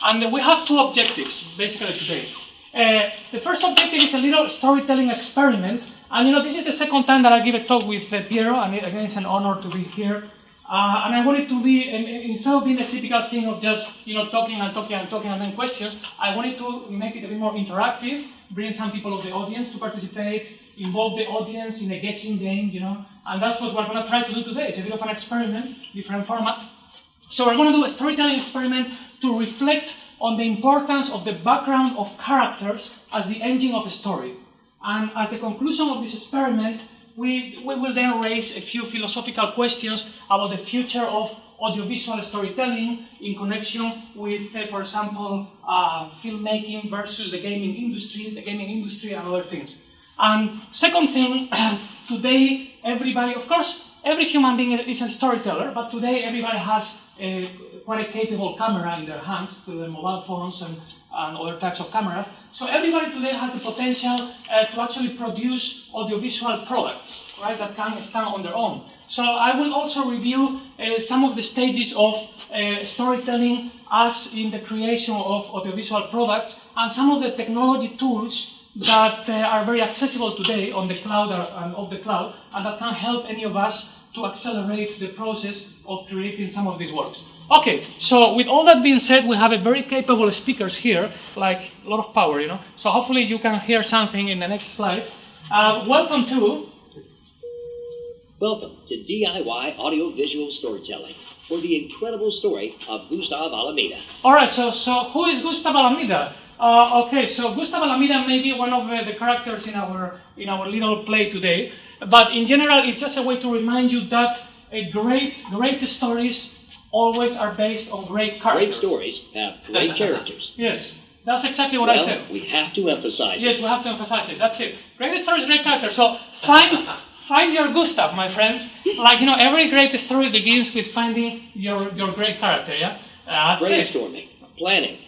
And we have two objectives, basically, today. The first objective is a little storytelling experiment. And this is the second time that I give a talk with Piero, and again, it's an honor to be here. And I want it to be, instead of being a typical thing of just talking and talking and talking and then questions, I wanted to make it a bit more interactive, bring some people of the audience to participate, involve the audience in a guessing game, and that's what we're going to try to do today. It's a bit of an experiment, different format. So we're going to do a storytelling experiment to reflect on the importance of the background of characters as the engine of a story. And as the conclusion of this experiment, we will then raise a few philosophical questions about the future of audiovisual storytelling in connection with, for example, filmmaking versus the gaming industry and other things. And second thing, today everybody, of course, every human being is a storyteller, but today everybody has quite a capable camera in their hands, through their mobile phones and other types of cameras. So everybody today has the potential to actually produce audiovisual products, right, that can stand on their own. So I will also review some of the stages of storytelling as in the creation of audiovisual products and some of the technology tools that are very accessible today on the cloud and off the cloud, and that can help any of us to accelerate the process of creating some of these works. Okay, so with all that being said, we have a very capable speakers here, like a lot of power, So hopefully you can hear something in the next slides. Welcome to DIY Audiovisual Storytelling, for the incredible story of Gustav Alameda. All right, so who is Gustav Alameda? Okay, so Gustav Alameda may be one of the characters in our little play today, but in general, it's just a way to remind you that great stories always are based on great characters. Great stories have great characters. Yes, that's exactly what I said. We have to emphasize it. Yes, we have to emphasize it. That's it. Great stories, great characters. So find your Gustav, my friends. Like every great story begins with finding your great character. Yeah, that's brainstorming, planning,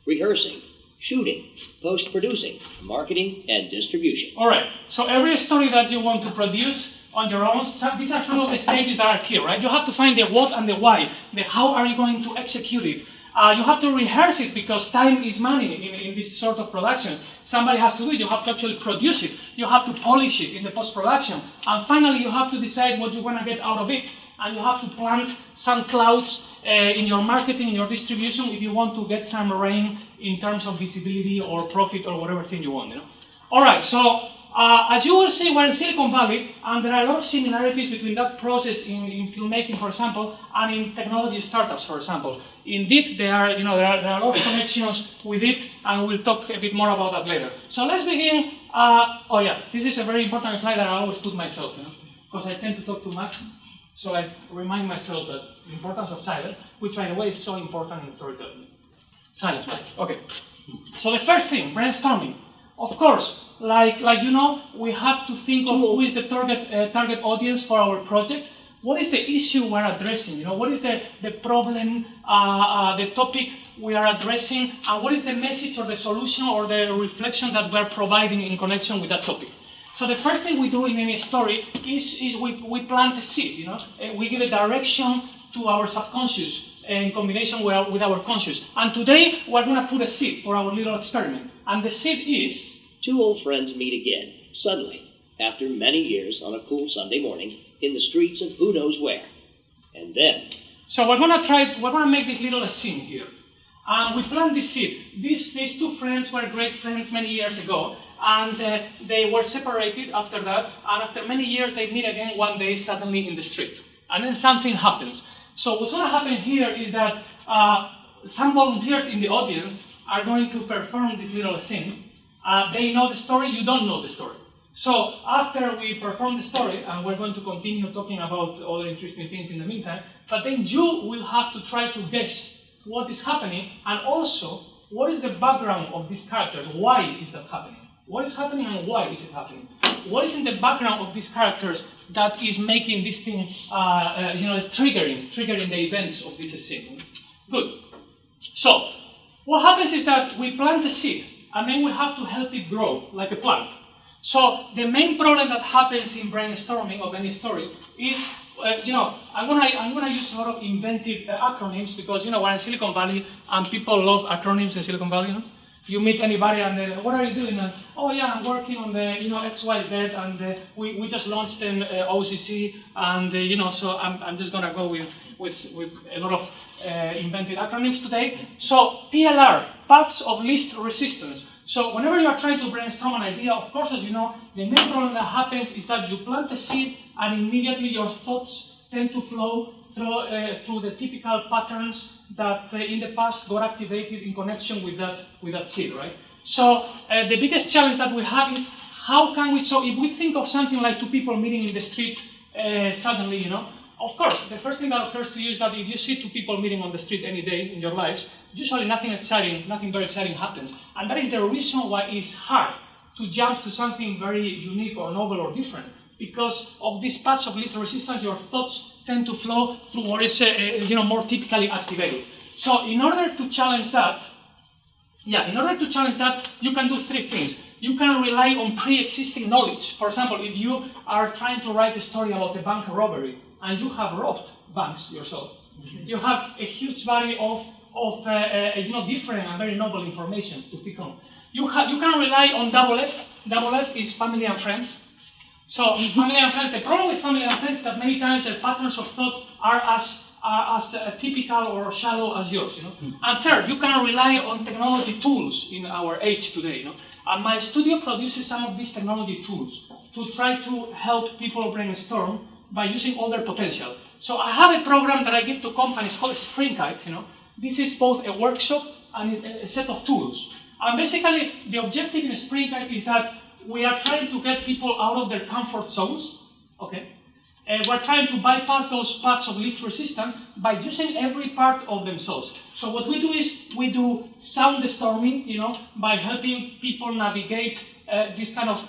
rehearsing, shooting, post-producing, marketing, and distribution. All right. So every story that you want to produce on your own, these are some of the stages that are key, right? You have to find the what and the why. The how are you going to execute it? You have to rehearse it because time is money in this sort of productions. Somebody has to do it. You have to actually produce it. You have to polish it in the post-production. And finally, you have to decide what you want to get out of it. And you have to plant some clouds in your marketing, in your distribution, if you want to get some rain in terms of visibility or profit or whatever thing you want. All right, so as you will see, we're in Silicon Valley, and there are a lot of similarities between that process in filmmaking, for example, and in technology startups, for example. Indeed, there are a lot of connections with it, and we'll talk a bit more about that later. So let's begin. Oh yeah, this is a very important slide that I always put myself, because I tend to talk too much. So I remind myself that the importance of silence, which by the way is so important in storytelling. Silence, right? Okay. So the first thing, brainstorming. Of course, like we have to think of who is the target audience for our project. What is the issue we're addressing? What is the problem, the topic we are addressing, and what is the message or the solution or the reflection that we're providing in connection with that topic? So the first thing we do in any story is we plant a seed. We give a direction to our subconscious in combination with our conscious. And today we're going to put a seed for our little experiment. And the seed is two old friends meet again, suddenly, after many years on a cool Sunday morning in the streets of who knows where. And then so we're going to make this little scene here. And we plant this seed. These two friends were great friends many years ago. And they were separated after that, and after many years they meet again one day suddenly in the street. And then something happens. So what's going to happen here is that some volunteers in the audience are going to perform this little scene. They know the story, you don't know the story. So after we perform the story, and we're going to continue talking about other interesting things in the meantime, but then you will have to try to guess what is happening, and also what is the background of these characters, why is that happening? What is happening and why is it happening? What is in the background of these characters that is making this thing, is triggering the events of this scene? Good. So, what happens is that we plant the seed, and then we have to help it grow like a plant. So, the main problem that happens in brainstorming of any story is I'm gonna use a lot of inventive acronyms because we're in Silicon Valley and people love acronyms in Silicon Valley. You meet anybody and what are you doing? And, oh yeah, I'm working on the XYZ and we just launched an OCC and so I'm just gonna go with a lot of invented acronyms today. So PLR, paths of least resistance. So whenever you are trying to brainstorm an idea, of course, as you know, the main problem that happens is that you plant a seed and immediately your thoughts tend to flow through the typical patterns that in the past got activated in connection with that seed, right? So the biggest challenge that we have is how can we, so if we think of something like two people meeting in the street suddenly, of course, the first thing that occurs to you is that if you see two people meeting on the street any day in your lives, usually nothing very exciting happens. And that is the reason why it's hard to jump to something very unique or novel or different. Because of these paths of least resistance, your thoughts tend to flow through what is more typically activated. So in order to challenge that, you can do three things. You can rely on pre-existing knowledge. For example, if you are trying to write a story about a bank robbery and you have robbed banks yourself, you have a huge body of different and very novel information to pick on. You can rely on double F. Double F is family and friends. So family and friends, the problem with family and friends is that many times their patterns of thought are as typical or shallow as yours. And third, you can rely on technology tools in our age today. And my studio produces some of these technology tools to try to help people brainstorm by using all their potential. So I have a program that I give to companies called Springkite. This is both a workshop and a set of tools. And basically, the objective in Springkite is that we are trying to get people out of their comfort zones, okay? We're trying to bypass those paths of least resistance by using every part of themselves. So what we do is we do sound storming, by helping people navigate these kind of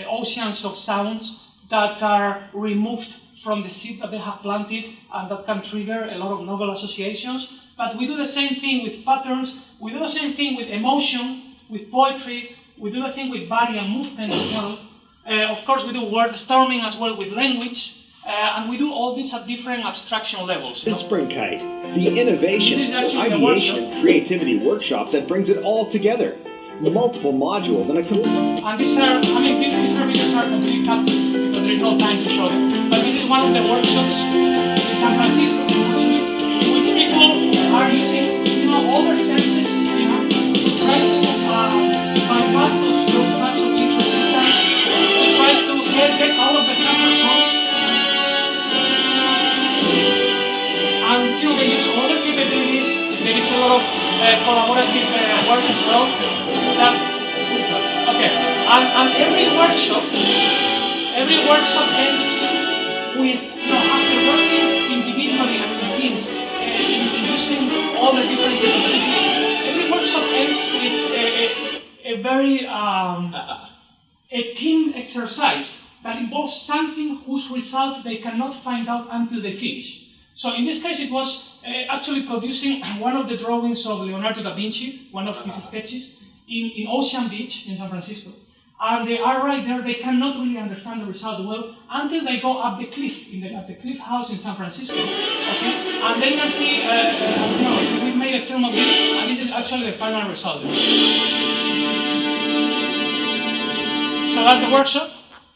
oceans of sounds that are removed from the seed that they have planted and that can trigger a lot of novel associations. But we do the same thing with patterns, we do the same thing with emotion, with poetry, we do the thing with body and movement as well. Of course, we do word storming as well with language, and we do all this at different abstraction levels. The Springkite, the innovation, ideation, and creativity workshop that brings it all together. Multiple modules and a and these videos are completely cut because there is no time to show them. But this is one of the workshops in San Francisco, actually, in which people are using, all their senses, to try to bypass those paths of least resistance, to try to get out of the comfort zones. And they use all their capabilities. There is a lot of collaborative work as well. Okay, and every workshop ends with, after working individually and in teams, in using all the different capabilities, every workshop ends with a very a team exercise that involves something whose result they cannot find out until they finish. So in this case, it was actually producing one of the drawings of Leonardo da Vinci, one of his sketches, in Ocean Beach in San Francisco. And they are right there, they cannot really understand the result well until they go up the cliff, at the Cliff House in San Francisco. Okay? And then you see, we've made a film of this, and this is actually the final result. So that's the workshop.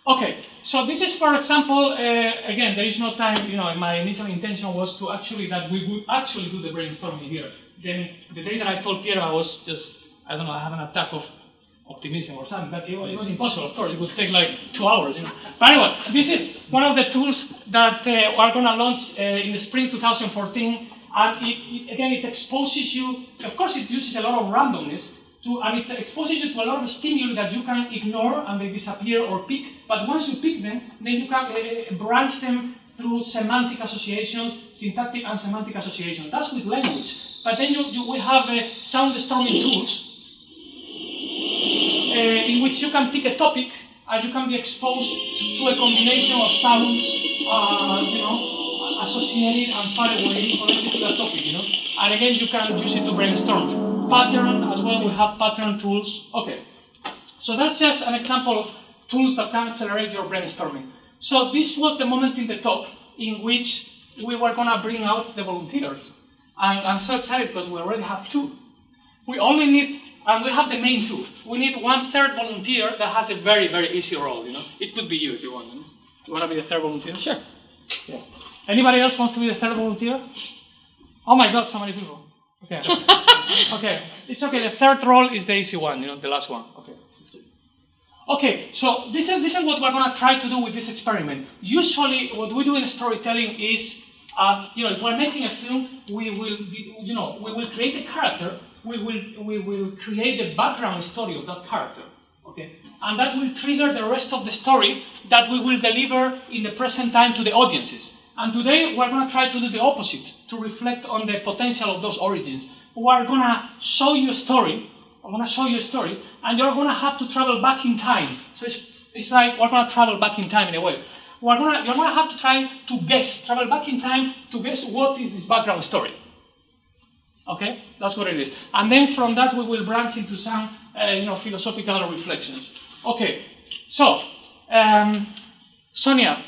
Okay, so this is, for example, again, there is no time, my initial intention was to that we would actually do the brainstorming here. Then the day that I told Piero, I was just, I don't know, I had an attack of optimism or something, but it was impossible, of course, it would take like 2 hours, But anyway, this is one of the tools that we're going to launch in the spring 2014, and it exposes you, of course it uses a lot of randomness, and it exposes you to a lot of stimuli that you can ignore and they disappear or pick, but once you pick them, then you can branch them through semantic associations, syntactic and semantic associations. That's with language. But then we have sound storming tools in which you can pick a topic and you can be exposed to a combination of sounds, associated and far away connected to that topic, And again, you can use it to brainstorm. Pattern as well, we have pattern tools. Okay, so that's just an example of tools that can accelerate your brainstorming. So this was the moment in the talk in which we were going to bring out the volunteers. And I'm so excited because we already have 2. We only need, and we have the main 2. We need 1/3 volunteer that has a very, very easy role, you know. It could be you if you want. You know? You want to be the 3rd volunteer? Sure. Yeah. Anybody else wants to be the 3rd volunteer? Oh my God, so many people. Okay. Okay. It's okay. The 3rd role is the easy one, you know, the last one. Okay. Okay, so this is what we're going to try to do with this experiment. Usually, what we do in storytelling is, you know, if we're making a film, we will create a character. We will create the background story of that character. Okay, and that will trigger the rest of the story that we will deliver in the present time to the audiences. And today, we're going to try to do the opposite, to reflect on the potential of those origins. We're going to show you a story. I'm going to show you a story, and you're going to have to travel back in time. So it's like we're going to travel back in time in a way. You're going to have to try to travel back in time to guess what is this background story. Okay, that's what it is. And then from that we will branch into some, you know, philosophical reflections. Okay, so Sonia,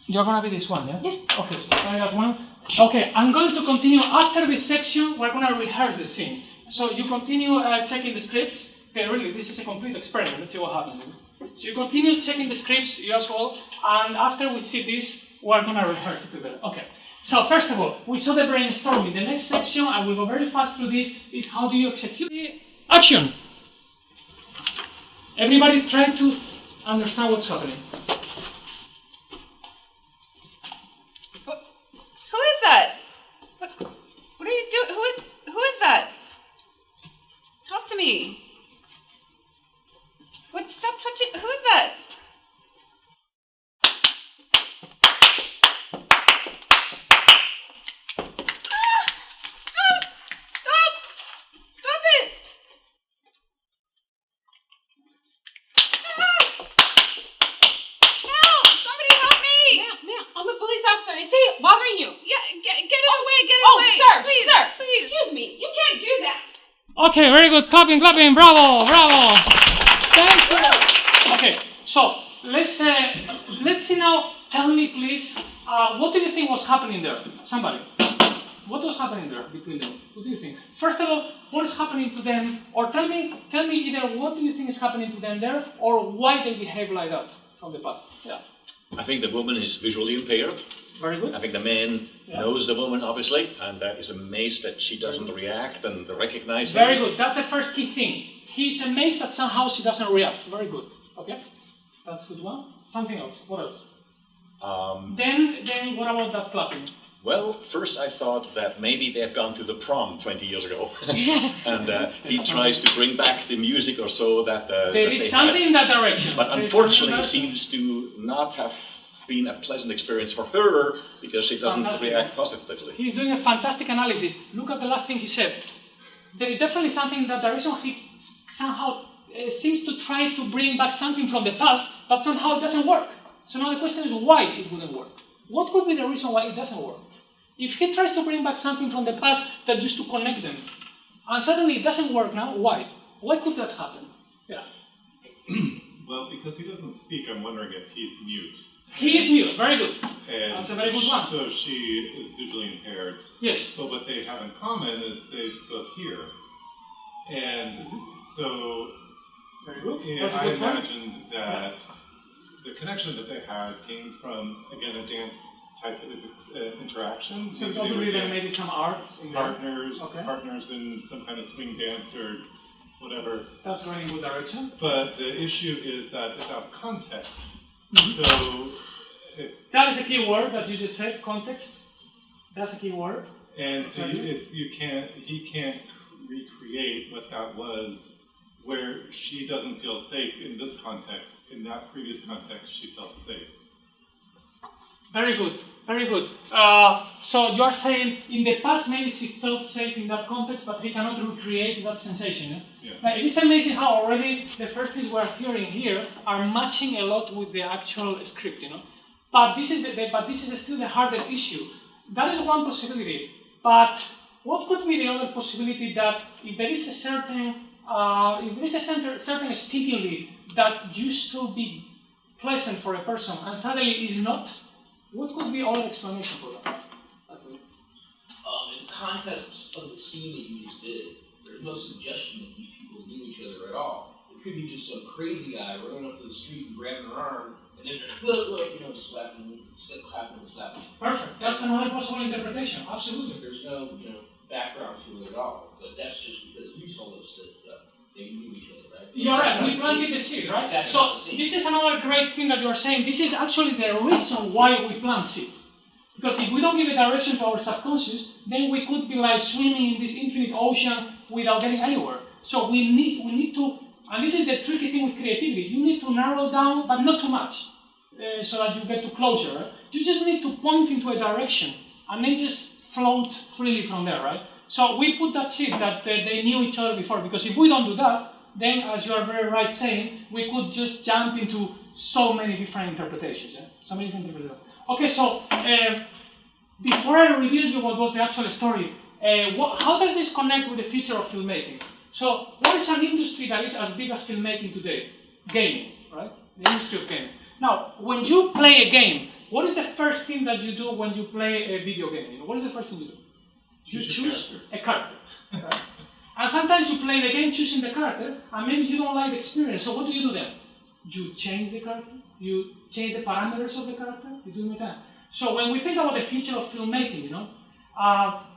you're going to be this one, yeah? Yeah. Okay, so I got one. Okay, I'm going to continue after this section. We're going to rehearse the scene. So you continue checking the scripts. Okay, really, this is a complete experiment. Let's see what happens. So you continue checking the scripts, you as well, and after we see this, we're going to rehearse it together. Okay, so first of all, we saw the brainstorming. The next section, I will go very fast through this, is how do you execute the action? Everybody try to understand what's happening. Who is that? What are you doing? Who is that? Talk to me. What? Stop touching. Who is that? Stop! Stop it! Help! Somebody help me! Ma'am, I'm a police officer. Is he bothering you? Yeah, get it away! Get it away! Sir, please, sir! please. Excuse me. You can't do that. Okay, very good. Clapping, clapping. Bravo, bravo. Thank you. Okay, so let's see now. Tell me, please, what do you think was happening there? Somebody. What was happening there between them? What do you think? First of all, what is happening to them? Or tell me either what do you think is happening to them there, or why they behave like that from the past? Yeah. I think the woman is visually impaired. Very good. I think the man knows the woman, obviously, and is amazed that she doesn't react and recognize him. Very good. That's the first key thing. He's amazed that somehow she doesn't react. Very good. Okay? That's good one. Something else. What else? Then what about that clapping? Well, first I thought that maybe they've gone to the prom 20 years ago. And he tries to bring back the music or so that there is something in that direction. But unfortunately, it seems to not have been a pleasant experience for her because she doesn't react positively. He's doing a fantastic analysis. Look at the last thing he said. There is definitely something in that direction. He somehow seems to try to bring back something from the past, but somehow it doesn't work. So now the question is why it wouldn't work. What could be the reason why it doesn't work? If he tries to bring back something from the past that used to connect them, and suddenly it doesn't work now, why? Why could that happen? Yeah. Well, because he doesn't speak, I'm wondering if he's mute. He is mute, very good. And that's a very good one. So she is visually impaired. Yes. But what they have in common is they both hear. And so very good. I imagined that the connection that they had came from, again, a dance type of interaction. So probably there may be some arts in partners, okay. Partners in some kind of swing dance or whatever. That's going in a good direction. But the issue is that it's out of context. Mm-hmm. So that is a key word that you just said, context. That's a key word. And so he can't recreate what that was, where she doesn't feel safe in this context. In that previous context, she felt safe. Very good, very good. So you are saying in the past maybe she felt safe in that context, but he cannot recreate that sensation. Eh? Yes. Now, it is amazing how already the first things we're hearing here are matching a lot with the actual script, you know. But this is still the hardest issue. That is one possibility. But what could be the other possibility that if there is a certain certain stimuli that used to be pleasant for a person and suddenly is not, What could be our explanation for that? In the context of the scene that you just did, there's no suggestion that these people knew each other at all. It could be just some crazy guy running up to the street and grabbing her arm, and then just, slapping, slapping. Perfect. That's another possible interpretation. Absolutely. There's no, background to it at all. But that's just because you told us that they knew each other, right? You're right. We planted the seed, right? So this is another great thing that you are saying. This is actually the reason why we plant seeds. Because if we don't give a direction to our subconscious, then we could be like swimming in this infinite ocean without getting anywhere. So we need to, and this is the tricky thing with creativity, you need to narrow down, but not too much, so that you get to closure, right? You just need to point into a direction, and then just float freely from there, right? So we put that seed that they knew each other before, because if we don't do that, then, as you are very right saying, we could just jump into so many different interpretations, yeah? So many different interpretations. Okay, so before I reveal you what was the actual story, how does this connect with the future of filmmaking? So, what is an industry that is as big as filmmaking today? Gaming, right? The industry of gaming. Now, when you play a game, what is the first thing that you do when you play a video game? What is the first thing you do? You choose a character. Right? And sometimes you play the game choosing the character, and maybe you don't like the experience. So what do you do then? You change the character. You change the parameters of the character. You do that. So when we think about the future of filmmaking,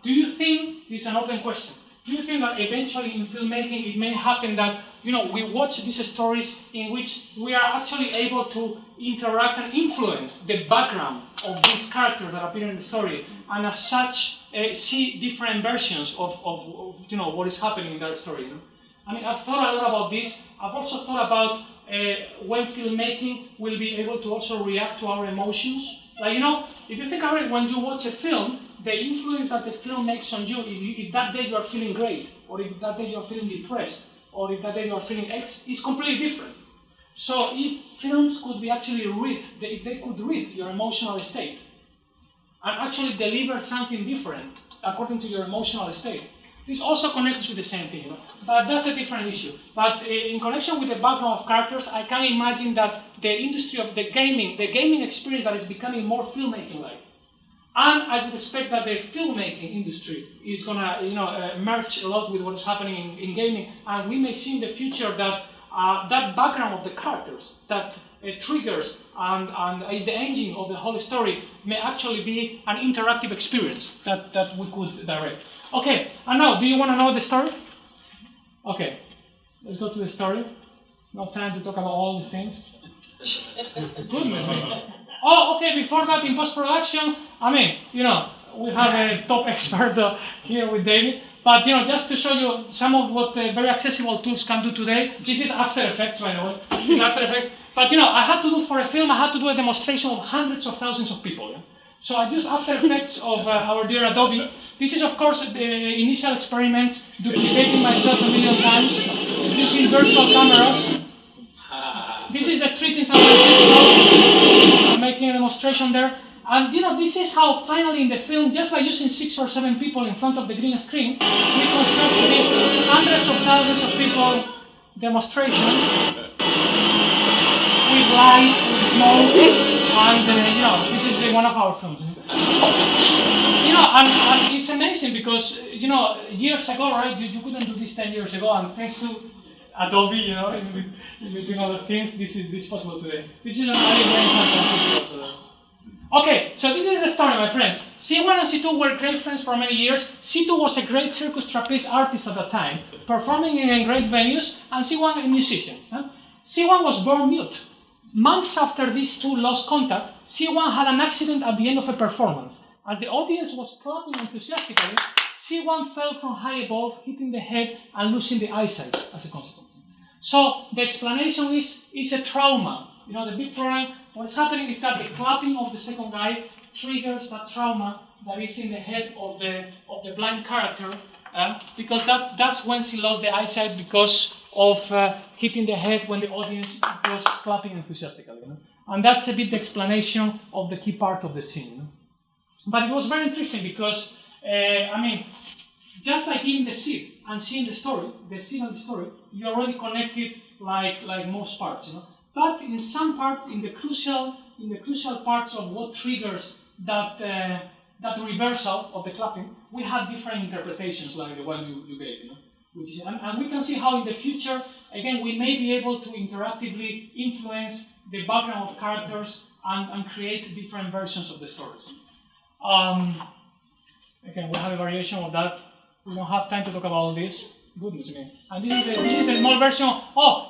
do you think, this is an open question, do you think that eventually in filmmaking it may happen that, we watch these stories in which we are actually able to interact and influence the background of these characters that appear in the story, and as such see different versions of what is happening in that story? I mean, I've thought a lot about this. I've also thought about when filmmaking will be able to also react to our emotions. Like, if you think about it, when you watch a film, the influence that the film makes on you, if that day you are feeling great, or if that day you are feeling depressed, or if that day you are feeling X, is completely different. So if films could be actually if they could read your emotional state, and actually deliver something different according to your emotional state, this also connects with the same thing, But that's a different issue. But in connection with the background of characters, I can imagine that the industry of the gaming experience that is becoming more filmmaking-like. And I would expect that the filmmaking industry is going to merge a lot with what is happening in gaming. And we may see in the future that that background of the characters, that triggers and is the engine of the whole story, may actually be an interactive experience that we could direct. Okay, and now, do you want to know the story? Okay, let's go to the story. It's not time to talk about all the things. Goodness me. Oh, okay, before that, in post-production, we have a top expert here with David. But, just to show you some of what very accessible tools can do today, this is After Effects, by the way. This is After Effects. But, I had to do for a film, I had to do a demonstration of hundreds of thousands of people. Yeah? So I used After Effects of our dear Adobe. This is, of course, the initial experiments, duplicating myself a million times, using virtual cameras. This is the street in San Francisco. I'm making a demonstration there. And this is how finally in the film, just by using 6 or 7 people in front of the green screen, we constructed this hundreds of thousands of people demonstration with light, with smoke, and this is one of our films. And it's amazing because years ago, right? You couldn't do this 10 years ago, and thanks to Adobe, doing other things, this is possible today. This is an alleyway in San Francisco. So. Okay, so this is the story, my friends. C1 and C2 were great friends for many years. C2 was a great circus trapeze artist at that time, performing in great venues, and C1 a musician. C1 was born mute. Months after these two lost contact, C1 had an accident at the end of a performance. As the audience was clapping enthusiastically, C1 fell from high above, hitting the head and losing the eyesight as a consequence. So the explanation is a trauma. The big problem, what's happening is that the clapping of the second guy triggers that trauma that is in the head of the blind character, because that's when she lost the eyesight because of hitting the head when the audience was clapping enthusiastically. And that's a bit the explanation of the key part of the scene. But it was very interesting because, just by giving the seed and seeing the story, the scene and the story, you already connected like most parts, But in some parts, in the crucial in the crucial parts of what triggers that that reversal of the clapping, we have different interpretations like the one you gave. And we can see how in the future, again, we may be able to interactively influence the background of characters and create different versions of the stories. Again, we have a variation of that. We don't have time to talk about all this. Goodness me. And this is a small version.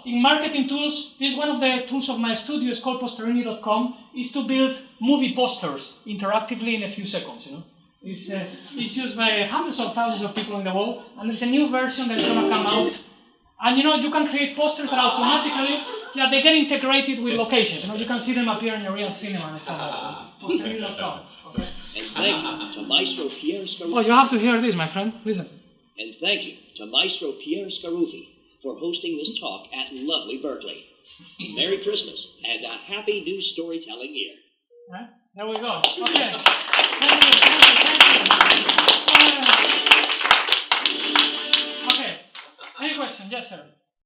In marketing tools, this is one of the tools of my studio. It's called posterini.com. Is to build movie posters interactively in a few seconds. It's used by hundreds of thousands of people in the world. And there's a new version that's going to come out. And you can create posters that automatically, they get integrated with locations. You can see them appear in a real cinema and stuff like that. Posterini.com. Okay. And thank you to Maestro Pierre Scaruffi. Oh, you have to hear this, my friend. Listen. And thank you to Maestro Pierre Scaruffi for hosting this talk at lovely Berkeley. Merry Christmas and a happy new storytelling year. Right? There we go. Okay. Thank you. Okay. Any questions? Yes, sir.